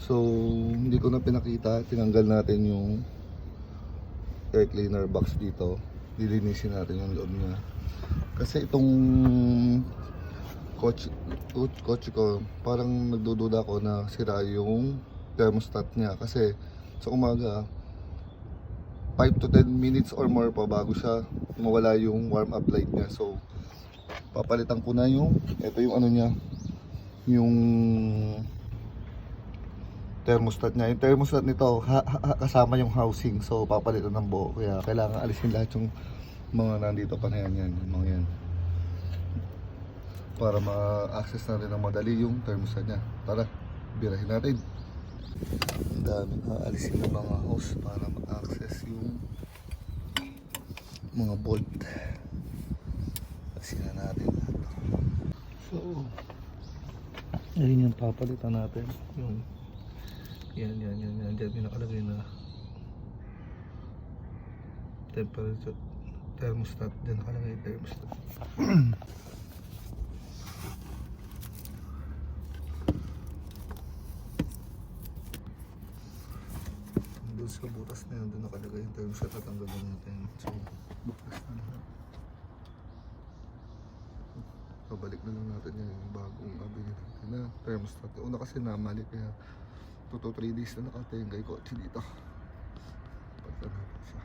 So hindi ko na pinakita, tinanggal natin yung air cleaner box dito, lilinisin natin yung loob niya kasi itong kotse ko parang nagdududa ako na sira yung thermostat niya kasi sa umaga 5 to 10 minutes or more pa bago siya mawala yung warm up light niya. So papalitan ko na yung ito yung ano niya, yung thermostat niya. Yung thermostat nito kasama yung housing, so papalitan ng buo, kaya kailangan alisin lahat yung mga nandito pa na yan, yung mga yan, para ma-access natin ng madali yung thermostat niya. Tara, birahin natin. Ang daming aalisin ng mga hose para ma-access yung mga bolt. Alisin na natin lahat. So ayun yung papalitan natin, yung yan, dyan yung nakalagay na temperature thermostat, dyan nakalagay yung thermostat. Doon sa butas na yun, doon nakalagay yung thermostat at ang gagawin natin. So bukas na lahat. Pabalik na lang natin yung bagong nabili natin na thermostat. Una kasi namali, kaya 2 to 3 days na nakatingay ko dito. Pagka natin siya.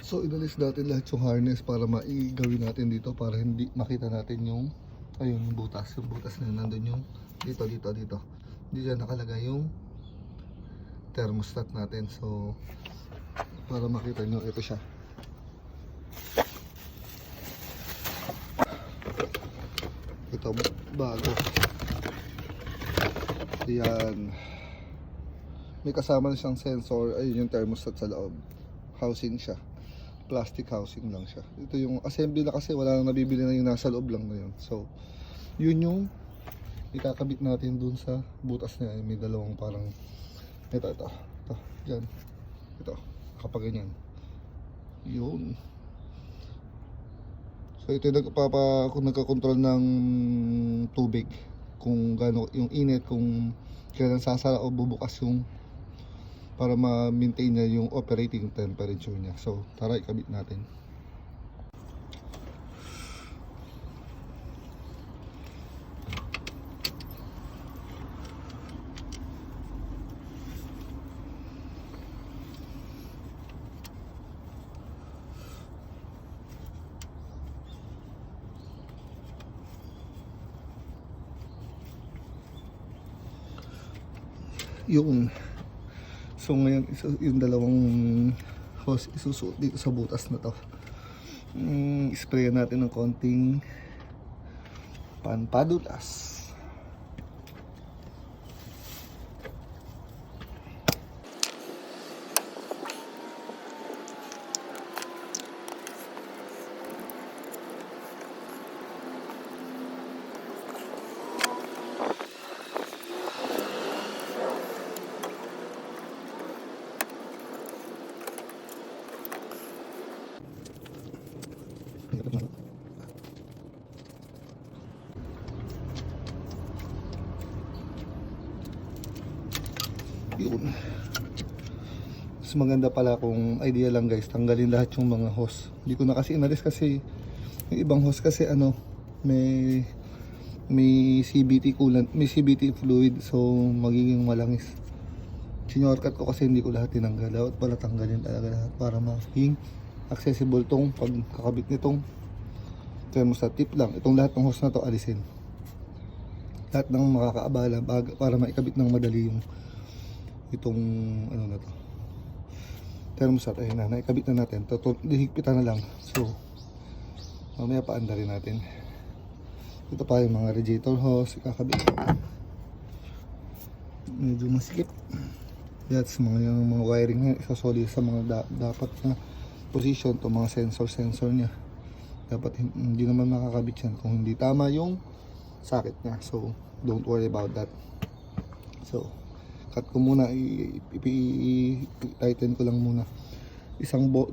So inalis natin lahat yung harness para maigawin natin dito, para hindi makita natin yung ayun, yung butas na yun, nandun yung dito. Hindi dyan nakalagay yung thermostat natin. So para makita nyo, ito siya. Ito bago. Yan. May kasama na siyang sensor. Ayun yung thermostat sa loob. Housing siya. Plastic housing lang siya. Ito yung assembly na kasi wala nang nabibili na yung nasa loob lang na yun. So, yun yung ikakabit natin dun sa butas niya. May dalawang parang ito. Diyan. Ito. Kapag ganyan. Yun. So, ito yung kung nagkakontrol ng tubig. Kung gaano yung init, kung kailan sasara o bubukas yung para ma-maintain niya yung operating temperature niya. So tara, ikabit natin. Yun. So ngayon yung dalawang hose isusuot dito sa butas na to. Sprayan natin ng konting pampadulas. Yun. Mas maganda pala kung idea lang guys, tanggalin lahat yung mga hose. Hindi ko na kasi inalis kasi yung ibang hose kasi ano, may CBT coolant, may CBT fluid, so magiging malangis. Sinorkat ko kasi hindi ko lahat tinanggal. Dapat pala tanggalin talaga lahat para maging accessible tong pagkakabit nitong thermostat. Tip lang, itong lahat ng hose na to alisin. Lahat ng makakaabala para maikabit ng madali yung itong ano na to thermostat. Ayun na, naikabit na natin. Higpitan na lang. So mamaya paanda rin natin. Ito pa yung mga radiator hose ikakabit. Medyo masikip. That's yung mga wiring na isasoli sa mga dapat na position to, mga sensor niya. Dapat hindi naman makakabit yan kung hindi tama yung socket niya. So don't worry about that. So cut ko muna, i-tighten ko lang muna.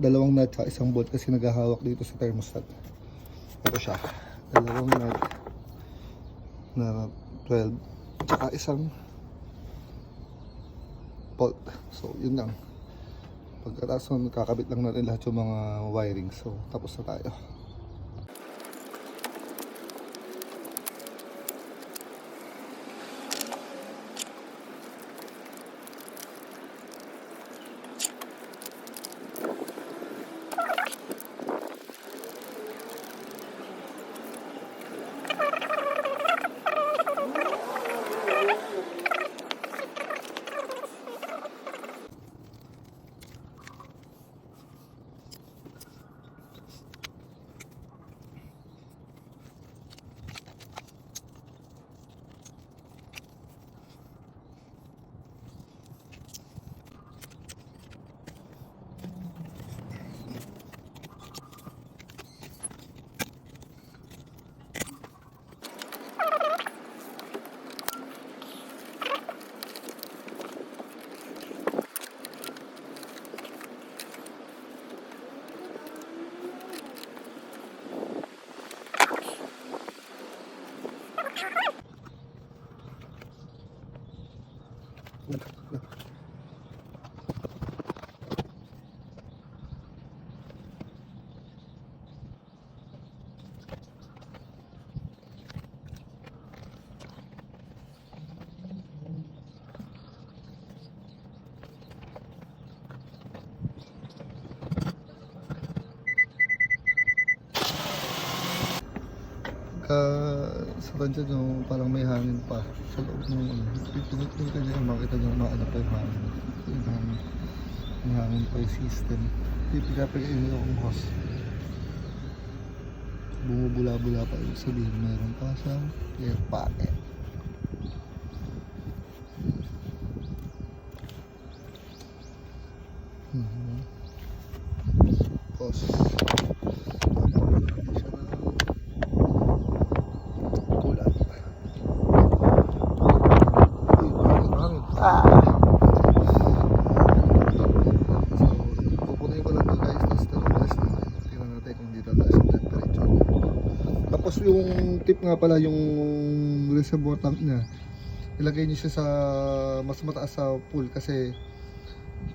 Dalawang nut at isang bolt kasi naghahawak dito sa thermostat. Ito siya. Dalawang nut na 12 tsaka isang fault. So yun lang. Pagkatapos nun, kakabit lang natin lahat yung mga wiring. So tapos na tayo. Sa kanya yung parang may hangin pa sa loob ng ano. Pinipin ka niya, makita niyo maano pa yung hangin. Yung hangin. May hangin pa yung system. Pipigapagayin niyo yung hose. Bumubula-bula pa yung sabihin. Meron pa siyang air pocket. Hose. Tapos yung tip nga pala, yung reservoir tank niya, ilagay niyo siya sa mas mataas sa pool kasi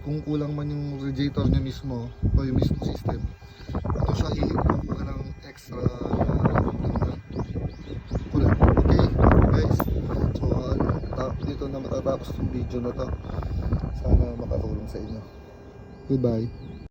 kung kulang man yung radiator niya mismo o yung mismo system, ito siya hihipan pa ng extra pool. Okay guys, so dito na matatapos yung video na to. Sana makatulong sa inyo. Goodbye.